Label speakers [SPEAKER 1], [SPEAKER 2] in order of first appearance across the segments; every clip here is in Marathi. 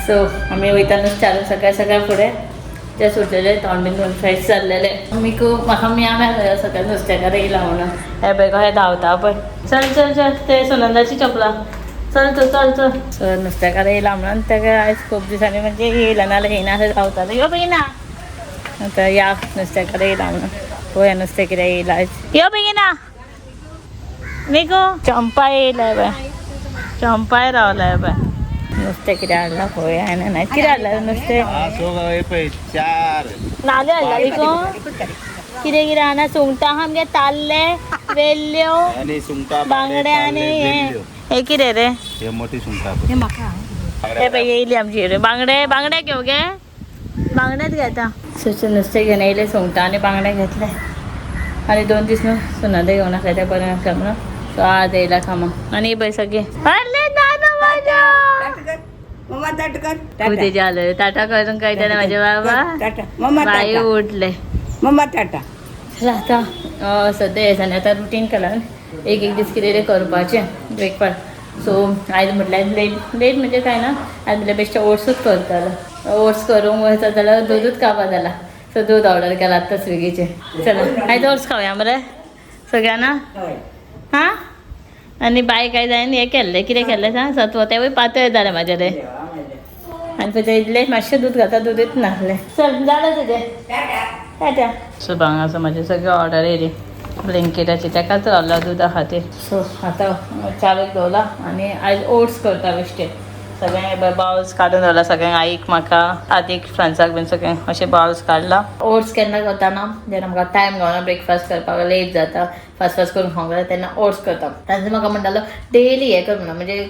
[SPEAKER 1] सो आम्ही वयतानूच चालू सकाळ पुढे ते सुटलेले तोंडीन दोन फ्रेंड्स चाललेले मी खूप म्हाका मी आम्ही सगळ्या नुस्तेकार येयला म्हणून हे बेगो हे धांवता पळय चल ते सुनंदाची चपला चल सो नुस्तेकार येयला म्हणून तेका आयज खूब दिसांनी म्हणजे येयला नाल्यार येयना अशें धांवताले यो बेगिना आता या नुस्तेकार येयला म्हणून पळोवया नुस्तें कितें येयला आयज यो बेगिना निगो चंपा येयलाय बाय चंपाय रावलाय बाय नुस्तें कितें हाडला पळोवया आनी नाही कितें हाडलें नुस्तें नाल्यो हाडला विको कितें हाडना सुंगटां आमगे ताल्ले वेल्ल्यो बांगडे आनी हे कितें रे
[SPEAKER 2] हे मोठी सुंगटां
[SPEAKER 1] हे पळय येयली आमची रे बांगडे घेव गे बांगडेच घेता सुचें नुस्तें घेवन येयले सुंगटां आनी बांगडे घेतले आनी 2 दीस न्हू सुनादे घेवन आसले ते बरें नासले म्हणून सो आज येयला कामां आनी पळय सगळे हाडले नानू म्हाज्या उदें जालें टाटा करून कळटलें म्हाजे बाबा बाय उठले
[SPEAKER 3] मम्मा टाटा
[SPEAKER 1] चला आतां सद्या हे जालें आतां रुटीन केलां एक दीस कितें करपाचें ब्रेकफास्ट सो आयज म्हटल्यार लेट म्हणजे काय ना आयज म्हटल्यार बेश्टे ओट्सूच करतालो ओट्स करूंक वयता जाल्यार दूदूच खावपा जाला सो दूद ऑर्डर केला आतां स्विगीचेर चला आयज ओट्स खावया मरे सगळ्यांना हां आनी बायक आयज हांवें हें केल्लें कितें केल्लें सांग सत्व तेवूय पातळ जालें म्हाजें रे आनी पळय इल्लें मातशें दूद घाता दूदच नासलें चल जालें तुजें टाटा सो हांगासर म्हाजी सगळी ऑर्डर येयली ब्लिंकिटाची तेकाच रावला दुदा खातीर सो आतां चावेक दवरला आनी आयज ओट्स करता बेश्टे सगळें बाउल्स काडून दवरला सगळ्यांक आईक म्हाका आदीक फ्रांसाक बीन सगळ्यांक अशें बाउल्स काडला ओट्स केन्ना करतना जेन्ना म्हाका टायम गावना ब्रेकफास्ट करपाक लेट जाता फास्ट करून खावंक जाता तेन्ना ओट्स करता तांचे म्हाका म्हणटालो डेली हें कर म्हणून म्हणजे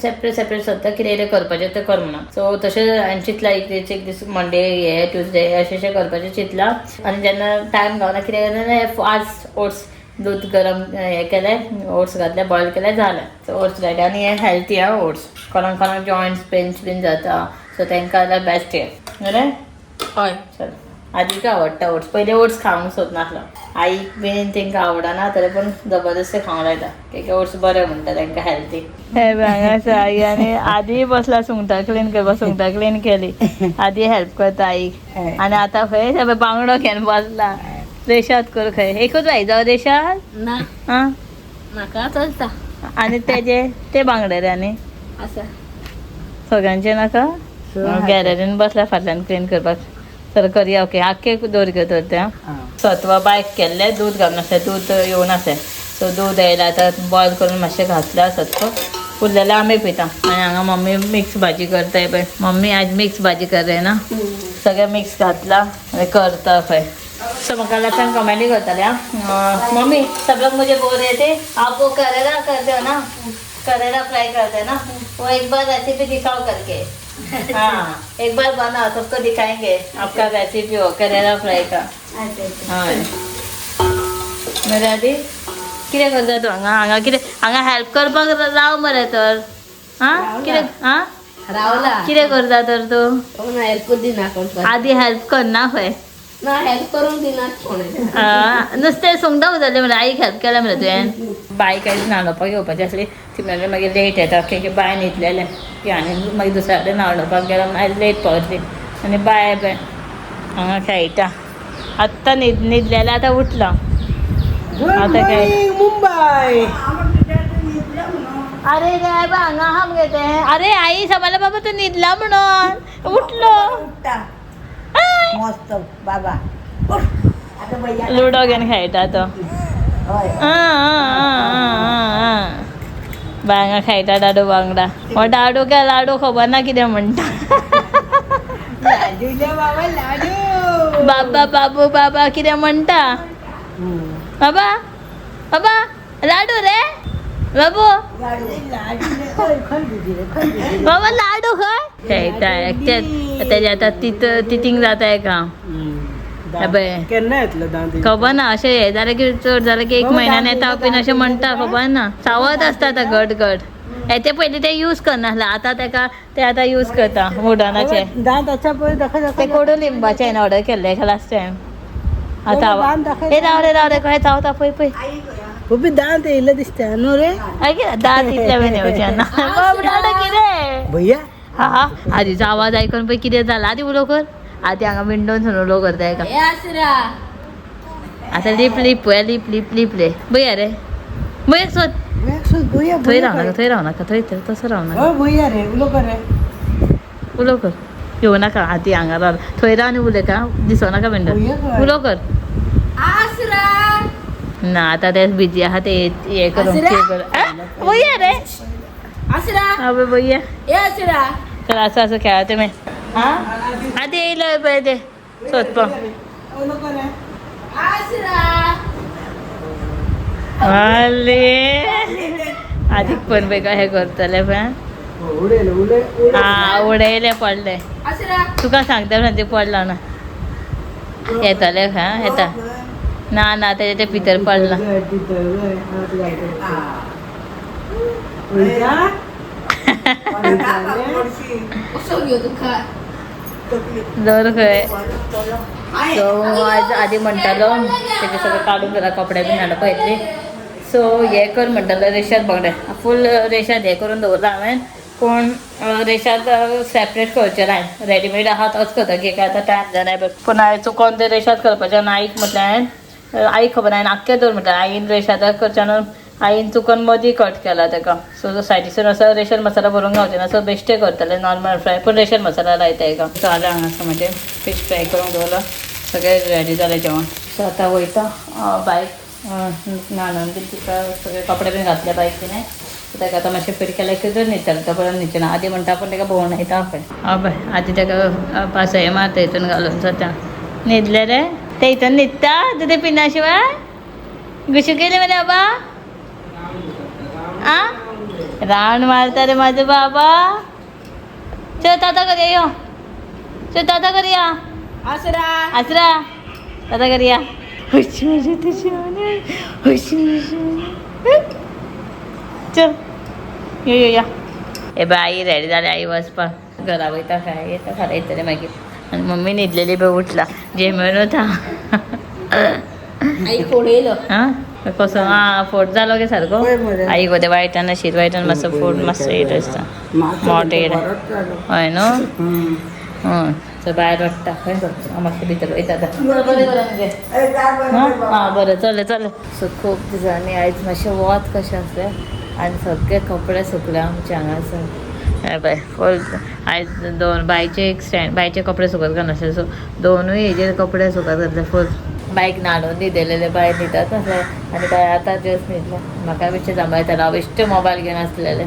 [SPEAKER 1] सेपरेट सद्दां कितें करपाचें तें कर म्हणून सो तशें हांवें चिंतलां एक दीस मंडे हे ट्युजडे अशें करपाचें चिंतलां आनी जेन्ना टायम गावना कितें करता फास्ट ओट्स दूध गरम हे केलें ओट्स घातले बॉयल केलें जालें सो ओट्स रेडी आनी हें हेल्थी आहा ओट्स कोणाक जॉयंट्स पेन्स बीन जाता सो तांकां जाल्यार बेस्ट हे बरें हय चल आदीक आवडटा ओट्स पयलीं ओट्स खावंक सोदनासलो आईक बीन तांकां आवडना तरी पूण जबरदस्ती खावंक लायता कित्याक ओट्स बरें म्हणटा तांकां हेल्थी हे हांगासर आई आनी आदी बसला सुंगटां क्लीन करपाक सुंगटां क्लीन केली आदी हेल्प करता आईक आनी आतां खंय सगळें बांगडो घेवन बसला रेशाद कर खंय एकूच भाई जावं रेशाद
[SPEAKER 3] ना
[SPEAKER 1] आं
[SPEAKER 3] म्हाका चलता
[SPEAKER 1] आनी तेजे ते बांगडे रे आनी
[SPEAKER 3] आसा
[SPEAKER 1] सगळ्यांचे नाका गॅलरीन बसला फाटल्यान क्लीन करपाक तर करया ओके आख्खे दवरगे तर ते सत्वा बायक केल्ले दूद घालून आसलें दूद येवन आसलें सो दूद येयला आतां बॉयल करून मातशें घातलें सत्व उरलेलें आमी पिता आनी हांगा मम्मी मिक्स भाजी करताय पळय मम्मी आज मिक्स भाजी कर रे ना सगळें मिक्स घातला आनी करता खंय सो म्हाका लागून कमेंटी करताले मम्मी सब लोग मुझे बोल रहे थे आप वो करेला करते हो ना करेला फ्राई करते हैं ना वो एक बार रेसिपी दिखाओ करके हाँ एक बार बनाओ सबको दिखाएंगे आपका रेसिपी हो करेला फ्राई का हाँ मेरे आधी कितें करता तूं हांगा कितें हांगा हेल्प करपाक राव मरे तर हां कितें हां
[SPEAKER 3] रावला
[SPEAKER 1] कितें करता तर तूं
[SPEAKER 3] हेल्प दिना कोण
[SPEAKER 1] आदी हेल्प करना खंय
[SPEAKER 3] ना हेल्प करूंक दिनात कोण
[SPEAKER 1] नुस्तें सुंगटां उजरलें मरे आईक हेल्प केलें मरे तुवें बायक आयज न्हाणोवपाक येवपाची आसली ती म्हणजे मागीर लेट येता की बाय न्हिदलेलें की आनी मागीर दुसऱ्या कडेन न्हाणोवपाक गेलो आयज लेट पावतली आनी बाय बाय हांगा खेळटा आत्तां न्हिदलेलें आतां उठला आतां काय
[SPEAKER 3] मुंबई
[SPEAKER 1] अरे रे हांगा आहा मगे तें अरे आई सांबाळ्ळें बाबा तूं न्हिदला म्हणून उठलो
[SPEAKER 3] मस्त बाबा
[SPEAKER 1] लुडो घेवन खेळटा तो बांगा खेळटा डाडू बांगडा हो डाडू काय लाडू खबर ना कितें म्हणटा बाबा बाबू बाबा कितें म्हणटा बाबा बाबा लाडू रे बाबू बाबा लाडू खंय खेळटा एकटेच तेजे आतां तितींग जाता एका
[SPEAKER 3] केन्ना येतलो दांत
[SPEAKER 1] खबर ना अशें हें जालें की चड जालें की 1 म्हयन्यान येता बीन अशें म्हणटा खबर ना चावत आसता आतां घट ते पयलीं ते यूज करनासलें आतां तेका ते आतां यूज करता मोडर्नाचे
[SPEAKER 3] दांत अच्छा पळय दाखय
[SPEAKER 1] ते कोडू लिंबाचे हांवें ऑर्डर केल्ले लास्ट टायम आतां हे राव रे खंय चावता पळय पळय
[SPEAKER 3] खूब दांत येयल्ले दिसता न्हू रे
[SPEAKER 1] दांत इतले बीन येवचे ना कितें
[SPEAKER 3] भैया
[SPEAKER 1] हा आधीचा आवाज ऐकून पण किती झाला आधी उलो कर आधी हांगा विंडोन सुन उलो करताय का आता lip lip lip lip lip ले बया रे बया सोद थंय राव नाका थंय राव नाका थंय तसं राव नाका
[SPEAKER 3] भैया रे उलो कर रे
[SPEAKER 1] उलो कर येऊ नका आधी हांगा राव थंय राव आनी उलय का दिसो नाका विंडोन उलो कर ना आता ते बिजी आहा ते हे करून बया रे अबे भैया चल असं असं खेळा तुम्ही हा आधी येईल पाहिजे सोदप
[SPEAKER 3] उलो कर रे
[SPEAKER 1] अरे अधिक पण वेगळं हे करतले पण
[SPEAKER 3] उडेल उडे
[SPEAKER 1] हा उडयले पडले तुका सांगता म्हणजे पडला ना येतले हा येता ना ना त्याच्या ते भितर पडला दर खंय सो आज आधी म्हणटालो तेजे सगळं काडून घरा कपडे बीन हाडप येतली सो हे कर म्हणटालो रेशाद बांगडे फूल रेशाद हे करून दवरला हांवें पूण रेशाद सेपरेट करचें नाय रेडीमेड आहा तोच करता की काय आतां टायम जाय पूण हांवें चुकोन ते रेशाद करपाचें आनी आईक म्हटलें हांवें आईक खबर हांवें आख्खें दवर म्हटलें आईन रेशादाक करचें आईन चुकोन मदीं कट केला ताका सो सायडीसून असो रेशन मसाला भरूंक गावचे ना सो बेश्टे करतले नॉर्मल फ्राय पूण रेशन मसाला लायता हेका जालें हांगासर म्हणजे फीश फ्राय करूंक दवरला सगळें रेडी जालें जेवण सो आतां वयता बायक न्हाणोन बीन तिका सगळे कपडे बीन घातले बायकीन सो ताका आतां मातशें फिट केल्यार कितें न्हिदतलें तो पर्यंत न्हिदचें ना आदी म्हणटा पूण ताका भोंवण येता पळय पळय आदी ताका पासय मारता हितून घालून सद्या न्हिदले रे ते हितून न्हिदता तुजे पिना शिवाय गुशू केले मरे बाबा आ राउंड मारता रे माझे बाबा चल ताता करूया यो चल ताता करूया आसरा ताता करूया हुशी हुशी तुझी हुशी हुशी चल यो यो या ए बाय आई रेडी जाले आई वचपाक घरा वयता काय येता खरें येतलें मागीर आनी मम्मी न्हिदलेली बी उठला जेमण होता आई फोडयलो हां कसो आं फोड जालो गे सारको आई गो ते वायटान शीत वायटान मातसो फोड मातसो येत आसता मोटे हय न्हू सो भायर वाडटा खंय मातशें भितर वयता आतां बरें करून घे आं बरें चल चल सो खूब दिसांनी आयज मातशें वत कशें आसलें आनी सगळे कपडे सुकले आमचे हांगासर हे पळय फूल आयज दोन बायचे एक स्टँड बायचे कपडे सुकत घालनासले सो दोनूय हेजेर कपडे सुकत घातले फूल बायक न्हाणून न्हिदेलेले बाय न्हिदत नासले आनी बाय आतां जस्ट न्हिदले म्हाका बेश्टें सांबाळटालो हांव बेश्टें मोबायल घेवन आसलेले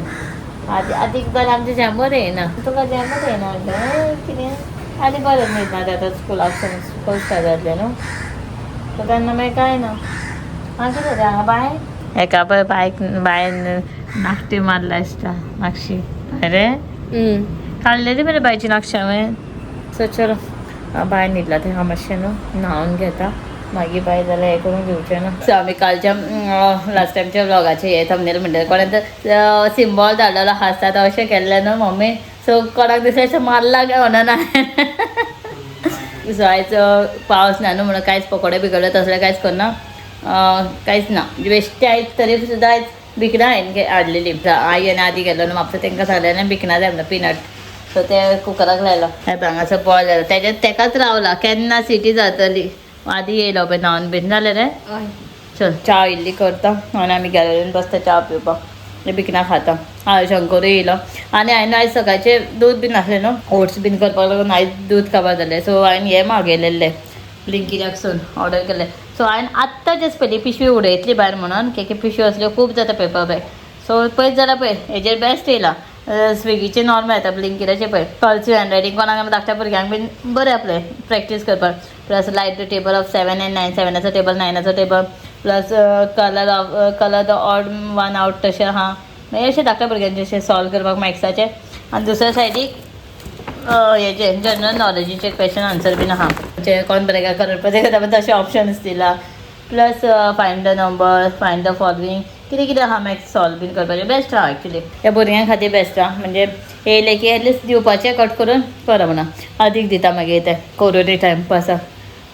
[SPEAKER 1] आदीक बरें आमचें जेमूच येना तुका जेमूच येना म्हणटा कितें आनी बरें न्हिदना आतां स्कुलाक स्कूल स्टार्ट जातलें न्हू सो तेन्ना मागीर कांय ना आं कितें जालें हांगा बाय हेका पळय बायक बायन नाकटी मारला आसता नाकशी अरे काडलेली मरे बायची नाकशी हांवें सो चलो बाय न्हिदला तें हांव मातशें न्हू न्हांवन घेता मागीर बाय जाल्यार हें करून घेवचें ना सो आमी कालच्या लास्ट टायमच्या व्लॉगाचें हें थंबनेल म्हणटा कोणें तर सिंबॉल धाडलेलो आसता तो अशें केल्लें न्हू मम्मी सो कोणाक दिसलें अशें मारला काय म्हणना सो आयज पावस ना न्हू म्हणून कांयच पकोडे बिकोडे तसलें कांयच करना कांयच ना बेश्टें आयज तरी सुद्दां आयज भिकणां हांवें हाडलेली आई आनी आदी गेलो न्हू म्हापसा तांकां सांगलेलें भिकणां जाय म्हणून पिनट सो ते कुकराक लायलो हांगासर बॉयल जालो तेकाच रावला केन्ना सिटी जातली आदी येयलो पळय न्हांवन बीन जालें रे चल च्या इल्ली करता आनी आमी गॅलरीन बसता च्या पिवपाक भिकणां खाता हय शंकरूय येयलो आनी हांवें आयज सकाळचें दूद बीन नासलें न्हू ओट्स बीन करपाक लागून आयज दूद काबार जालें सो हांवें हें मागयलेलें ब्लिंकिटाकसून ऑर्डर केलें सो हांवें आत्तां जस्ट पयली पिशवी उडयतली भायर म्हणून की पिशवी असल्यो खूब जाता पेपर बॅग सो पळयत जाल्यार पळय हेजेर बेस्ट येयला स्विगीचे नॉर्मल येता ब्लिंकिटाचे पळय कर्सिव हँडरायटींग कोणाक धाकट्या भुरग्यांक बीन बरें आपलें प्रॅक्टीस करपाक plus light the table of 7 and 9 7 table 9 table plus colour the odd 1 out तशें आहा मागीर अशें धाकट्या भुरग्यांचे अशें सॉल्व करपाक मॅथ्साचें आनी दुसऱ्या सायडीक हेजे जनरल नॉलेजीचे क्वेश्चन आन्सर बीन आहा जे कोण बरें करपाचें तशें ऑप्शन्स दिला plus find the number find the following कितें कितें आहा मॅथ्स सॉल्व बीन करपाचें बेस्ट आहा एक्चुली त्या भुरग्यां खातीर बेस्ट आहा म्हणजे येयले की एटलिस्ट दिवपाचें कट करून करा म्हणा अदीक दिता मागीर ते कोरोना टायमपासाक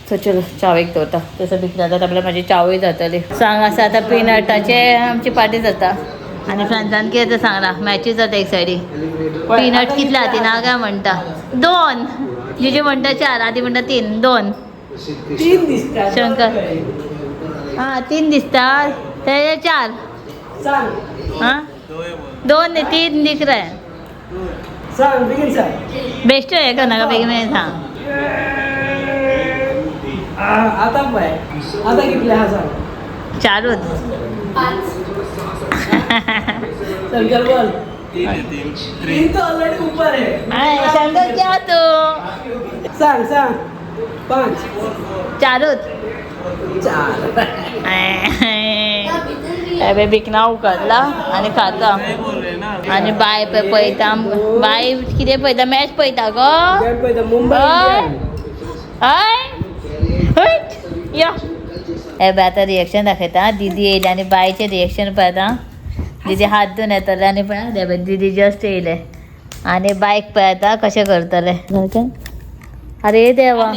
[SPEAKER 1] सो चलो चावेक दवरता तसो भिकना जाता म्हळ्यार म्हाजी चावूय जातली सांग आसा आतां पिनटाचे आमची पार्टी जाता आणि फ्रांसान कितें तें सांगला मॅचीस जाता एक सायडी पीनट कितले हाती ना काय म्हणटा 2 जिजे म्हणटा 4 आधी म्हणटा 3 2
[SPEAKER 3] तीन दिसतात
[SPEAKER 1] शंकर हां 3 दिसता ते 4
[SPEAKER 3] सांग
[SPEAKER 1] हां 2 नाही 3 दिख रहा है
[SPEAKER 3] सांग बेगीन सांग
[SPEAKER 1] बेस्ट आहे का ना बेगीन सांग
[SPEAKER 3] आता पाय आता कितले हा सांग
[SPEAKER 1] 4च
[SPEAKER 3] शंकर बोल तीन तो ऑलरेडी ऊपर है
[SPEAKER 1] शंकर क्या तो
[SPEAKER 3] सांग सांग 5
[SPEAKER 1] 4च
[SPEAKER 3] 4
[SPEAKER 1] अबे बिकना उकडला आणि खाता आणि बाय पळयता बाय कितें पळयता मॅच पळयता गो
[SPEAKER 3] मुंबई
[SPEAKER 1] या एबे आतां रिएक्शन दाखयता दीदी येयले आनी बायचें रिएक्शन पळयता दीदी हात धुवन येतले आनी पळय दीदी जस्ट येयले आनी बायक पळयता कशें करतले अरे देवा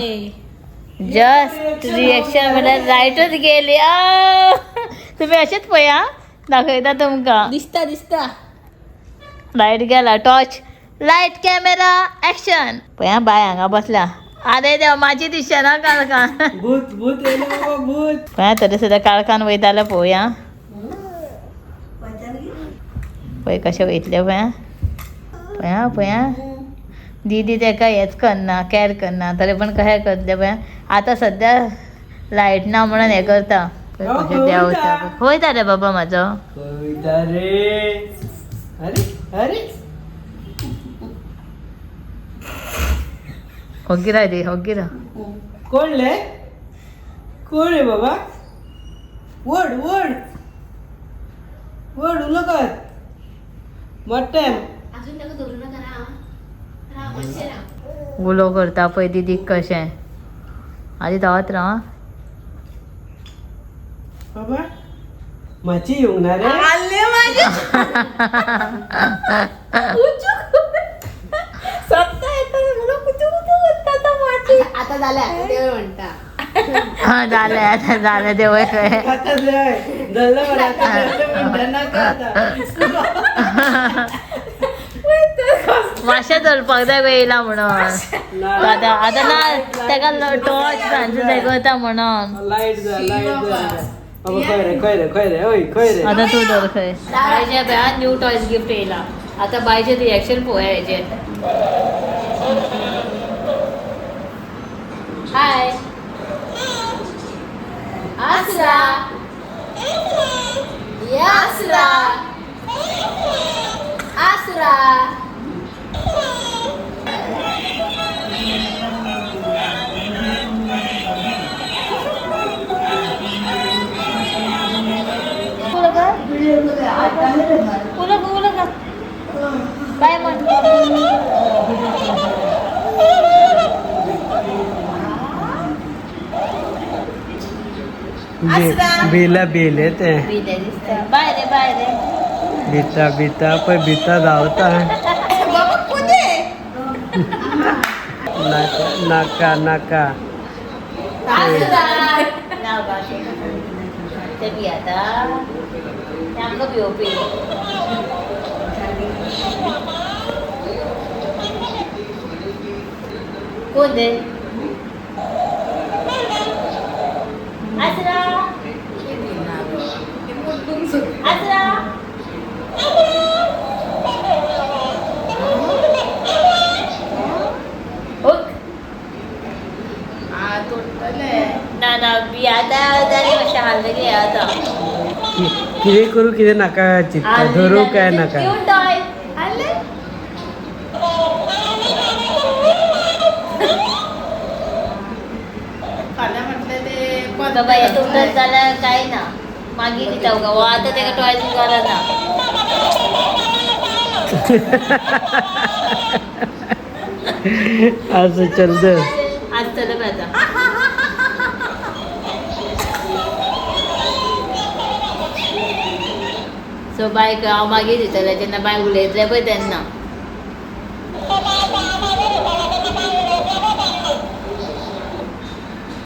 [SPEAKER 1] जस्ट रिएक्शन म्हळ्यार लायटच गेली तुम्ही अशेंच पळया दाखयता तुमकां
[SPEAKER 2] दिसता
[SPEAKER 1] लायट गेला टॉर्च लायट कॅमेरा एक्शन पळया बाय हांगा बसल्या अरे देवा माझी दिसचे ना काळखान
[SPEAKER 3] भूत भूत येयले बाबा भूत
[SPEAKER 1] पळया तरी सुद्दां काळखान वयताले पळोवया पळय कशें वयतले पळया पळया पळया दीदी तेका हेच करना कॅर करना तरी पण कशें करतले पळया आतां सद्या लायट ना म्हणून हें करता कशें देंवता वयता रे बाबा म्हाजो
[SPEAKER 3] कविता रे अरे अरे
[SPEAKER 1] होगिरा दे होगिरा
[SPEAKER 3] कोण ले कोण आहे बाबा वड वड वड उलो कर मटन
[SPEAKER 2] अजून नका धरू नका ना
[SPEAKER 1] उलो करता पळय दीदीक कशें आधी धांवत राव
[SPEAKER 3] बाबा माची येऊंक ना रे
[SPEAKER 2] आले माझे आता झाल्या देव म्हणता
[SPEAKER 1] हा झालं आता झालं देव
[SPEAKER 3] आता जाय दल्ला बरं आता दल्ला म्हणता नका आता
[SPEAKER 1] माश्या धरपाक जाय वेयला म्हणून आता आता ना तेका टॉर्च सांजो जाय करता म्हणून
[SPEAKER 3] लाईट जा बाबा खय रे ओय खय रे
[SPEAKER 1] आता तू धर खंय बायच्या बॅन न्यू टॉयज गिफ्ट येयला आता बायचे रिएक्शन पळोवया हेजे हाय
[SPEAKER 2] आसरा आसरा आसरा
[SPEAKER 1] काय म्हण
[SPEAKER 3] बिला बिले ते
[SPEAKER 1] बाय रे
[SPEAKER 3] बिता पण बिता धावता नाका नाका
[SPEAKER 1] ते बी आता आमकां भिवपी कोण दे आसरा आसरा ना बी आता जाली मातशें हालतली आता
[SPEAKER 3] कितें करू कितें नाका चित्ता धरू काय नाका
[SPEAKER 1] बाबा हे तुमचं जाल्यार काय ना मागीर दिता गो आतां तेका टॉयज करना
[SPEAKER 3] असं चलतं
[SPEAKER 1] आसतलें पळय आतां सो बायक हांव मागीर दितलें जेन्ना बाय उलयतलें पळय तेन्ना